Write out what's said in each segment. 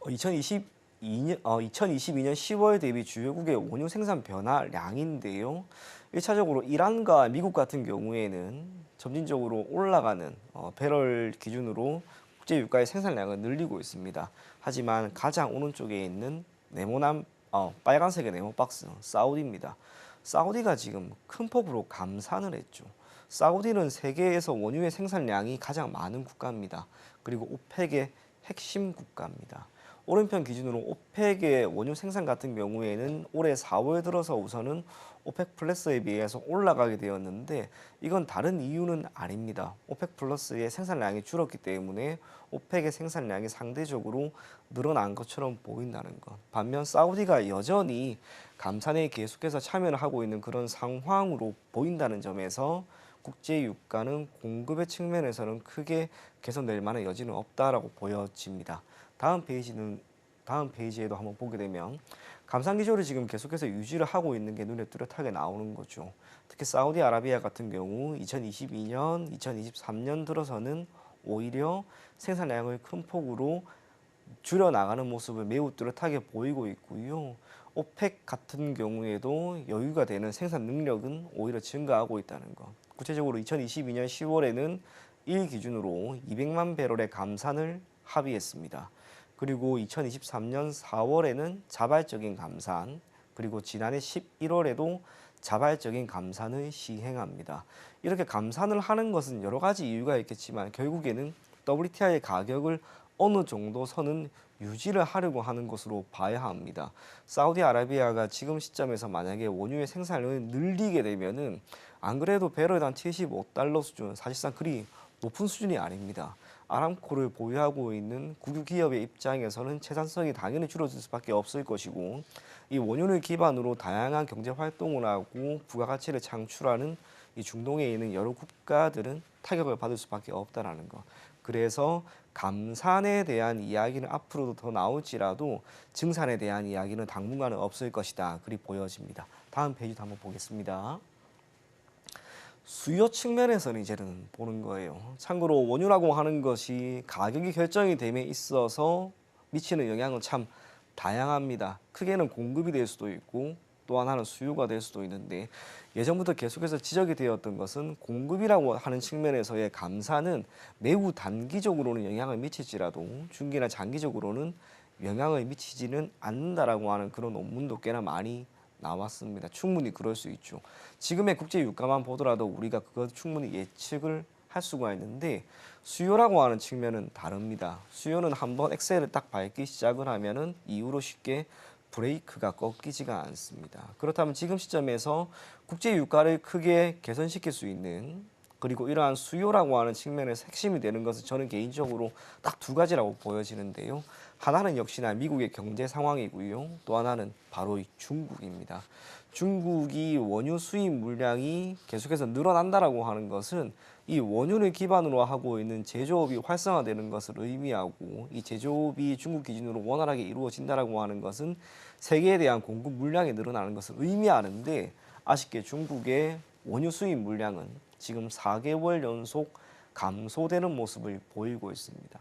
2022년 10월 대비 주요국의 원유 생산 변화량인데요. 1차적으로 이란과 미국 같은 경우에는 점진적으로 올라가는 배럴 기준으로 국제 유가의 생산량을 늘리고 있습니다. 하지만 가장 오른쪽에 있는 네모난 빨간색의 네모 박스 사우디입니다. 사우디가 지금 큰 폭으로 감산을 했죠. 사우디는 세계에서 원유의 생산량이 가장 많은 국가입니다. 그리고 오펙의 핵심 국가입니다. 오른편 기준으로 오펙의 원유 생산 같은 경우에는 올해 4월 들어서 우선은 오펙 플러스에 비해서 올라가게 되었는데 이건 다른 이유는 아닙니다. 오펙 플러스의 생산량이 줄었기 때문에 오펙의 생산량이 상대적으로 늘어난 것처럼 보인다는 것. 반면 사우디가 여전히 감산에 계속해서 참여를 하고 있는 그런 상황으로 보인다는 점에서 국제 유가는 공급의 측면에서는 크게 개선될 만한 여지는 없다라고 보여집니다. 다음 페이지에도 한번 보게 되면 감산 기조를 지금 계속해서 유지를 하고 있는 게 눈에 뚜렷하게 나오는 거죠. 특히 사우디아라비아 같은 경우 2022년, 2023년 들어서는 오히려 생산량을 큰 폭으로 줄여 나가는 모습을 매우 뚜렷하게 보이고 있고요. 오펙 같은 경우에도 여유가 되는 생산 능력은 오히려 증가하고 있다는 것. 구체적으로 2022년 10월에는 일 기준으로 200만 배럴의 감산을 합의했습니다. 그리고 2023년 4월에는 자발적인 감산, 그리고 지난해 11월에도 자발적인 감산을 시행합니다. 이렇게 감산을 하는 것은 여러 가지 이유가 있겠지만 결국에는 WTI의 가격을 어느 정도 선은 유지를 하려고 하는 것으로 봐야 합니다. 사우디아라비아가 지금 시점에서 만약에 원유의 생산량을 늘리게 되면은 안 그래도 배럴당 75달러 수준, 사실상 그리 높은 수준이 아닙니다. 아람코를 보유하고 있는 국유 기업의 입장에서는 생산성이 당연히 줄어들 수밖에 없을 것이고 이 원유를 기반으로 다양한 경제 활동을 하고 부가가치를 창출하는 이 중동에 있는 여러 국가들은 타격을 받을 수밖에 없다라는 것. 그래서 감산에 대한 이야기는 앞으로도 더 나올지라도 증산에 대한 이야기는 당분간은 없을 것이다. 그리 보여집니다. 다음 페이지도 한번 보겠습니다. 수요 측면에서는 이제는 보는 거예요. 참고로 원유라고 하는 것이 가격이 결정이 됨에 있어서 미치는 영향은 참 다양합니다. 크게는 공급이 될 수도 있고 또 하나는 수요가 될 수도 있는데 예전부터 계속해서 지적이 되었던 것은 공급이라고 하는 측면에서의 감산은 매우 단기적으로는 영향을 미칠지라도 중기나 장기적으로는 영향을 미치지는 않는다라고 하는 그런 논문도 꽤나 많이 나왔습니다. 충분히 그럴 수 있죠. 지금의 국제 유가만 보더라도 우리가 그것 충분히 예측을 할 수가 있는데 수요라고 하는 측면은 다릅니다. 수요는 한번 엑셀을 딱 밟기 시작을 하면은 이후로 쉽게 브레이크가 꺾이지가 않습니다. 그렇다면 지금 시점에서 국제 유가를 크게 개선시킬 수 있는 그리고 이러한 수요라고 하는 측면에서 핵심이 되는 것은 저는 개인적으로 딱 두 가지라고 보여지는데요. 하나는 역시나 미국의 경제 상황이고요. 또 하나는 바로 이 중국입니다. 중국이 원유 수입 물량이 계속해서 늘어난다라고 하는 것은 이 원유를 기반으로 하고 있는 제조업이 활성화되는 것을 의미하고 이 제조업이 중국 기준으로 원활하게 이루어진다라고 하는 것은 세계에 대한 공급 물량이 늘어나는 것을 의미하는데 아쉽게 중국의 원유 수입 물량은 지금 4개월 연속 감소되는 모습을 보이고 있습니다.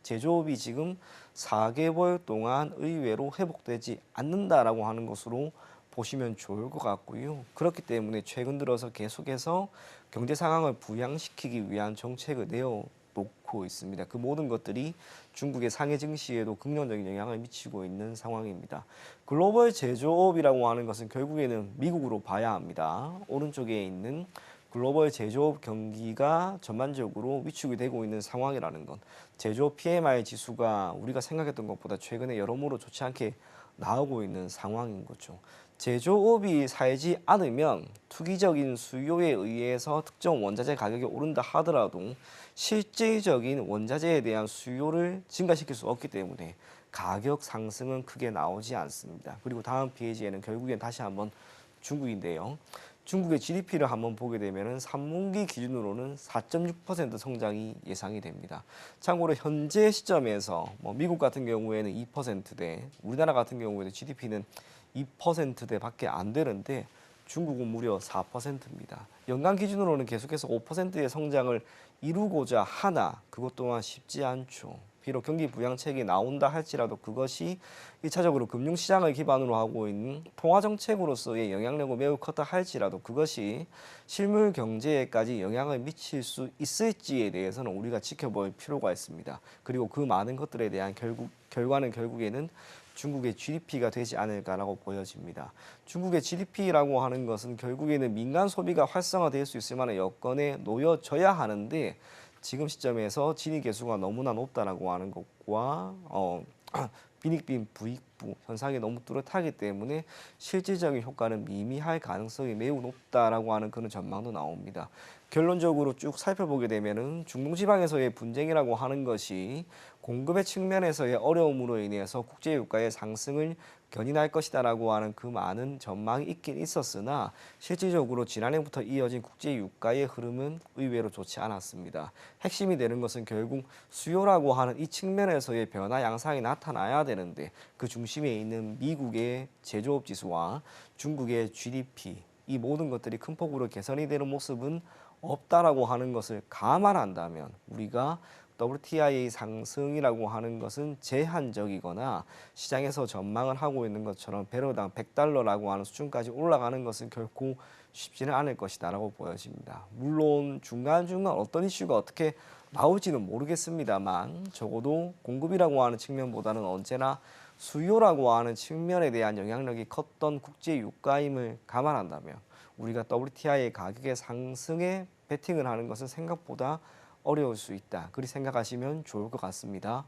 제조업이 지금 4개월 동안 의외로 회복되지 않는다라고 하는 것으로 보시면 좋을 것 같고요. 그렇기 때문에 최근 들어서 계속해서 경제 상황을 부양시키기 위한 정책을 내어놓고 있습니다. 그 모든 것들이 중국의 상해 증시에도 긍정적인 영향을 미치고 있는 상황입니다. 글로벌 제조업이라고 하는 것은 결국에는 미국으로 봐야 합니다. 오른쪽에 있는 글로벌 제조업 경기가 전반적으로 위축이 되고 있는 상황이라는 것. 제조업 PMI 지수가 우리가 생각했던 것보다 최근에 여러모로 좋지 않게 나오고 있는 상황인 거죠. 제조업이 살지 않으면 투기적인 수요에 의해서 특정 원자재 가격이 오른다 하더라도 실질적인 원자재에 대한 수요를 증가시킬 수 없기 때문에 가격 상승은 크게 나오지 않습니다. 그리고 다음 페이지에는 결국엔 다시 한번 중국인데요. 중국의 GDP를 한번 보게 되면 3분기 기준으로는 4.6% 성장이 예상이 됩니다. 참고로 현재 시점에서 미국 같은 경우에는 2%대, 우리나라 같은 경우에는 GDP는 2%대밖에 안 되는데 중국은 무려 4%입니다. 연간 기준으로는 계속해서 5%의 성장을 이루고자 하나 그것 또한 쉽지 않죠. 비록 경기 부양책이 나온다 할지라도 그것이 1차적으로 금융시장을 기반으로 하고 있는 통화정책으로서의 영향력이 매우 컸다 할지라도 그것이 실물 경제에까지 영향을 미칠 수 있을지에 대해서는 우리가 지켜볼 필요가 있습니다. 그리고 그 많은 것들에 대한 결과는 결국에는 중국의 GDP가 되지 않을까라고 보여집니다. 중국의 GDP라고 하는 것은 결국에는 민간 소비가 활성화될 수 있을 만한 여건에 놓여져야 하는데 지금 시점에서 진위 계수가 너무나 높다라고 하는 것과 빈익빈 부익부 현상이 너무 뚜렷하기 때문에 실질적인 효과는 미미할 가능성이 매우 높다라고 하는 그런 전망도 나옵니다. 결론적으로 쭉 살펴보게 되면은 중동지방에서의 분쟁이라고 하는 것이 공급의 측면에서의 어려움으로 인해서 국제유가의 상승을 견인할 것이다라고 하는 그 많은 전망이 있긴 있었으나 실질적으로 지난해부터 이어진 국제유가의 흐름은 의외로 좋지 않았습니다. 핵심이 되는 것은 결국 수요라고 하는 이 측면에서의 변화 양상이 나타나야 되는데 그 중심에 있는 미국의 제조업 지수와 중국의 GDP 이 모든 것들이 큰 폭으로 개선이 되는 모습은 없다라고 하는 것을 감안한다면 우리가 WTI 상승이라고 하는 것은 제한적이거나 시장에서 전망을 하고 있는 것처럼 배럴당 100달러라고 하는 수준까지 올라가는 것은 결코 쉽지는 않을 것이다라고 보여집니다. 물론 중간중간 어떤 이슈가 어떻게 나올지는 모르겠습니다만 적어도 공급이라고 하는 측면보다는 언제나 수요라고 하는 측면에 대한 영향력이 컸던 국제 유가임을 감안한다면 우리가 WTI의 가격의 상승에 베팅을 하는 것은 생각보다 어려울 수 있다. 그리 생각하시면 좋을 것 같습니다.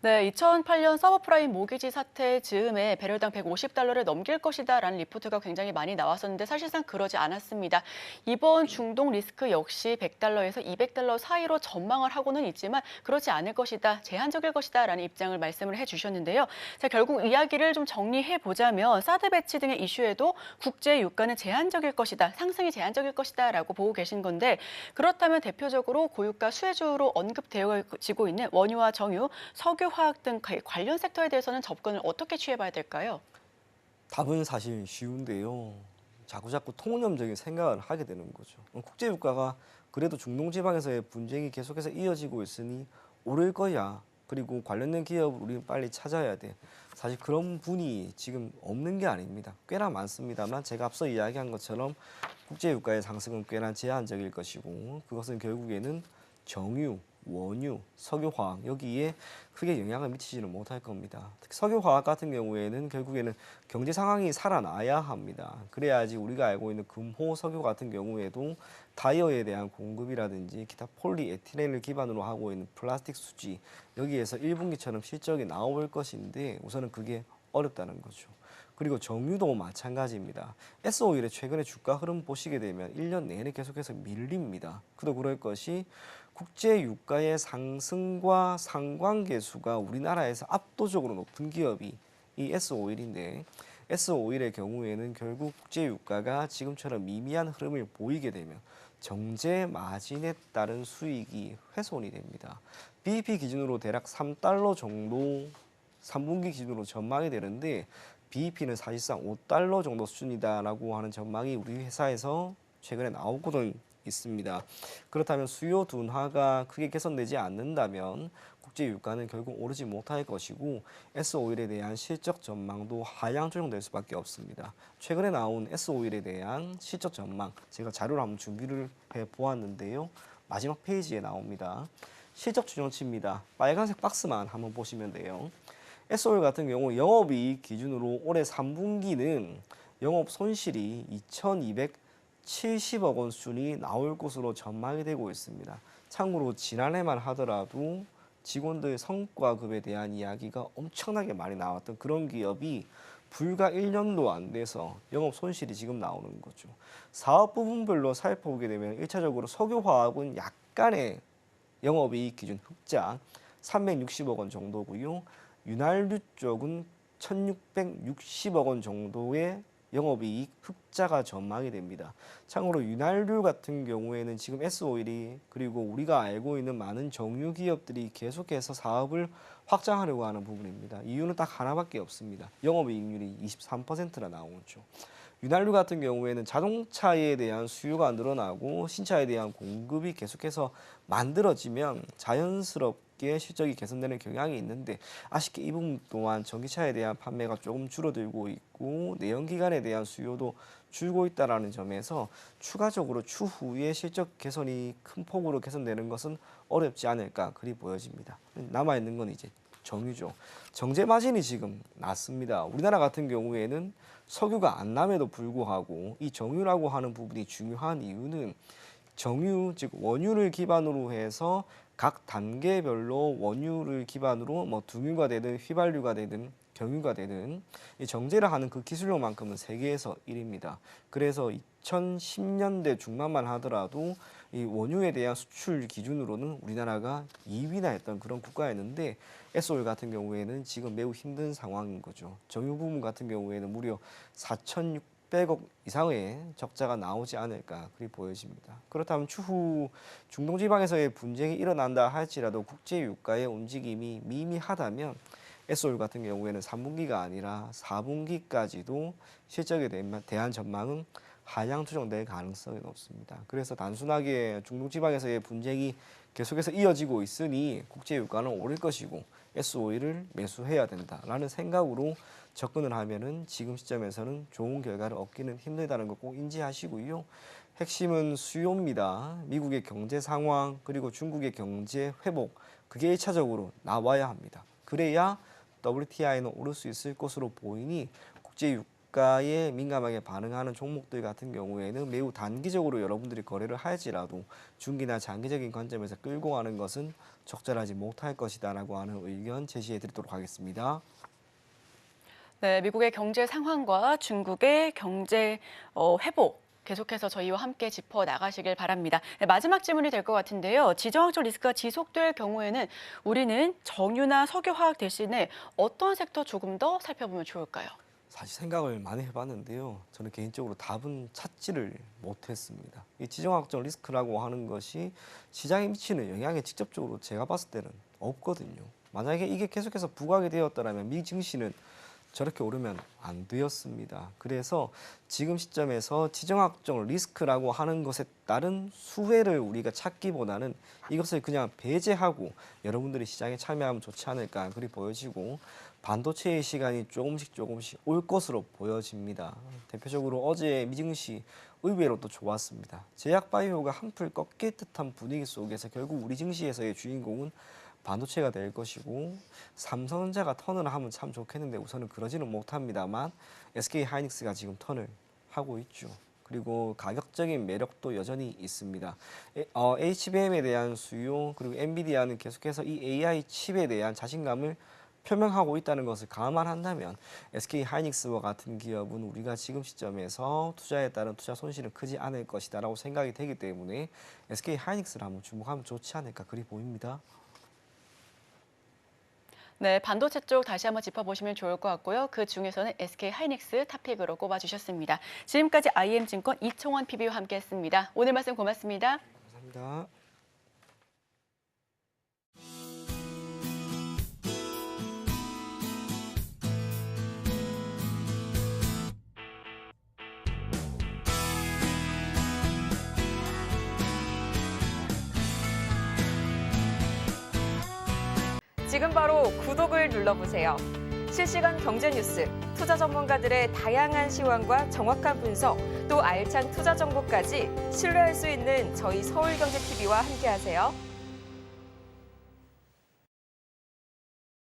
네, 2008년 서브프라임 모기지 사태 즈음에 배럴당 150달러를 넘길 것이다라는 리포트가 굉장히 많이 나왔었는데 사실상 그러지 않았습니다. 이번 중동 리스크 역시 100달러에서 200달러 사이로 전망을 하고는 있지만 그렇지 않을 것이다, 제한적일 것이다라는 입장을 말씀을 해주셨는데요. 자, 결국 이야기를 좀 정리해 보자면 사드 배치 등의 이슈에도 국제 유가는 제한적일 것이다, 상승이 제한적일 것이다라고 보고 계신 건데 그렇다면 대표적으로 고유가 수혜주로 언급되어지고 있는 원유와 정유, 석유 화학 등 관련 섹터에 대해서는 접근을 어떻게 취해봐야 될까요? 답은 사실 쉬운데요. 자꾸자꾸 통념적인 생각을 하게 되는 거죠. 국제유가가 그래도 중동지방에서의 분쟁이 계속해서 이어지고 있으니 오를 거야. 그리고 관련된 기업을 우리는 빨리 찾아야 돼. 사실 그런 분이 지금 없는 게 아닙니다. 꽤나 많습니다만 제가 앞서 이야기한 것처럼 국제유가의 상승은 꽤나 제한적일 것이고 그것은 결국에는 정유, 원유, 석유화학 여기에 크게 영향을 미치지는 못할 겁니다. 특히 석유화학 같은 경우에는 결국에는 경제 상황이 살아나야 합니다. 그래야지 우리가 알고 있는 금호 석유 같은 경우에도 타이어에 대한 공급이라든지 기타 폴리에틸렌을 기반으로 하고 있는 플라스틱 수지 여기에서 1분기처럼 실적이 나올 것인데 우선은 그게 어렵다는 거죠. 그리고 정유도 마찬가지입니다. S오일의 최근의 주가 흐름 보시게 되면 1년 내내 계속해서 밀립니다. 그도 그럴 것이 국제 유가의 상승과 상관계수가 우리나라에서 압도적으로 높은 기업이 이 S오일인데 S오일의 경우에는 결국 국제 유가가 지금처럼 미미한 흐름을 보이게 되면 정제 마진에 따른 수익이 훼손이 됩니다. BEP 기준으로 대략 3달러 정도 3분기 기준으로 전망이 되는데 BEP는 사실상 5달러 정도 수준이다라고 하는 전망이 우리 회사에서 최근에 나오고는 있습니다. 그렇다면 수요 둔화가 크게 개선되지 않는다면 국제 유가는 결국 오르지 못할 것이고 S오일에 대한 실적 전망도 하향 조정될 수밖에 없습니다. 최근에 나온 S오일에 대한 실적 전망 제가 자료를 한번 준비를 해 보았는데요. 마지막 페이지에 나옵니다. 실적 추정치입니다. 빨간색 박스만 한번 보시면 돼요. S오일 같은 경우 영업이익 기준으로 올해 3분기는 영업 손실이 2,270억 원 수준이 나올 것으로 전망이 되고 있습니다. 참고로 지난해만 하더라도 직원들 성과급에 대한 이야기가 엄청나게 많이 나왔던 그런 기업이 불과 1년도 안 돼서 영업 손실이 지금 나오는 거죠. 사업 부분별로 살펴보게 되면 1차적으로 석유화학은 약간의 영업이익 기준 흑자 360억 원 정도고요. 윤활유 쪽은 1,660억 원 정도의 영업이익 흑자가 전망이 됩니다. 참고로 윤활유 같은 경우에는 지금 S오일이 그리고 우리가 알고 있는 많은 정유 기업들이 계속해서 사업을 확장하려고 하는 부분입니다. 이유는 딱 하나밖에 없습니다. 영업이익률이 23%나 나오죠. 윤활유 같은 경우에는 자동차에 대한 수요가 늘어나고 신차에 대한 공급이 계속해서 만들어지면 자연스럽게 실적이 개선되는 경향이 있는데 아쉽게 이 부분 또한 전기차에 대한 판매가 조금 줄어들고 있고 내연기관에 대한 수요도 줄고 있다라는 점에서 추가적으로 추후에 실적 개선이 큰 폭으로 개선되는 것은 어렵지 않을까 그리 보여집니다. 남아있는 건 이제 정유죠. 정제 마진이 지금 낮습니다. 우리나라 같은 경우에는 석유가 안 남에도 불구하고 이 정유라고 하는 부분이 중요한 이유는 정유, 즉 원유를 기반으로 해서 각 단계별로 원유를 기반으로 뭐 등유가 되든 휘발유가 되든 경유가 되든 이 정제를 하는 그 기술력만큼은 세계에서 1위입니다. 그래서 2010년대 중반만 하더라도 이 원유에 대한 수출 기준으로는 우리나라가 2위나 했던 그런 국가였는데 에스올 같은 경우에는 지금 매우 힘든 상황인 거죠. 정유 부문 같은 경우에는 무려 4,600억 이상의 적자가 나오지 않을까 그리 보여집니다. 그렇다면 추후 중동 지방에서의 분쟁이 일어난다 할지라도 국제 유가의 움직임이 미미하다면 에스올 같은 경우에는 3분기가 아니라 4분기까지도 실적에 대한 전망은 하향 조정될 가능성이 높습니다. 그래서 단순하게 중동 지방에서의 분쟁이 계속해서 이어지고 있으니 국제 유가는 오를 것이고 S-오일을 매수해야 된다라는 생각으로 접근을 하면은 지금 시점에서는 좋은 결과를 얻기는 힘들다는 거 꼭 인지하시고요. 핵심은 수요입니다. 미국의 경제 상황 그리고 중국의 경제 회복 그게 1차적으로 나와야 합니다. 그래야 WTI는 오를 수 있을 것으로 보이니 국제 유가에 민감하게 반응하는 종목들 같은 경우에는 매우 단기적으로 여러분들이 거래를 할지라도 중기나 장기적인 관점에서 끌고 가는 것은 적절하지 못할 것이다라고 하는 의견 제시해 드리도록 하겠습니다. 네, 미국의 경제 상황과 중국의 경제 회복. 계속해서 저희와 함께 짚어 나가시길 바랍니다. 네, 마지막 질문이 될 것 같은데요. 지정학적 리스크가 지속될 경우에는 우리는 정유나 석유화학 대신에 어떤 섹터 조금 더 살펴보면 좋을까요? 사실 생각을 많이 해봤는데요. 저는 개인적으로 답은 찾지를 못했습니다. 이 지정학적 리스크라고 하는 것이 시장에 미치는 영향에 직접적으로 제가 봤을 때는 없거든요. 만약에 이게 계속해서 부각이 되었다면 미 증시는 저렇게 오르면 안 되었습니다. 그래서 지금 시점에서 지정학적 리스크라고 하는 것에 따른 수혜를 우리가 찾기보다는 이것을 그냥 배제하고 여러분들이 시장에 참여하면 좋지 않을까 그리 보여지고 반도체의 시간이 조금씩 올 것으로 보여집니다. 대표적으로 어제 미증시 의외로 또 좋았습니다. 제약바이오가 한풀 꺾일 듯한 분위기 속에서 결국 우리 증시에서의 주인공은 반도체가 될 것이고 삼성전자가 턴을 하면 참 좋겠는데 우선은 그러지는 못합니다만 SK하이닉스가 지금 턴을 하고 있죠. 그리고 가격적인 매력도 여전히 있습니다. HBM에 대한 수요 그리고 엔비디아는 계속해서 이 AI 칩에 대한 자신감을 표명하고 있다는 것을 감안한다면 SK하이닉스와 같은 기업은 우리가 지금 시점에서 투자에 따른 투자 손실은 크지 않을 것이다라고 생각이 되기 때문에 SK하이닉스를 한번 주목하면 좋지 않을까 그리 보입니다. 네, 반도체 쪽 다시 한번 짚어보시면 좋을 것 같고요. 그 중에서는 SK하이닉스 탑픽으로 꼽아주셨습니다. 지금까지 IM증권 이청원 PB와 함께했습니다. 오늘 말씀 고맙습니다. 감사합니다. 지금 바로 구독을 눌러보세요. 실시간 경제 뉴스, 투자 전문가들의 다양한 시황과 정확한 분석, 또 알찬 투자 정보까지 신뢰할 수 있는 저희 서울경제TV와 함께하세요.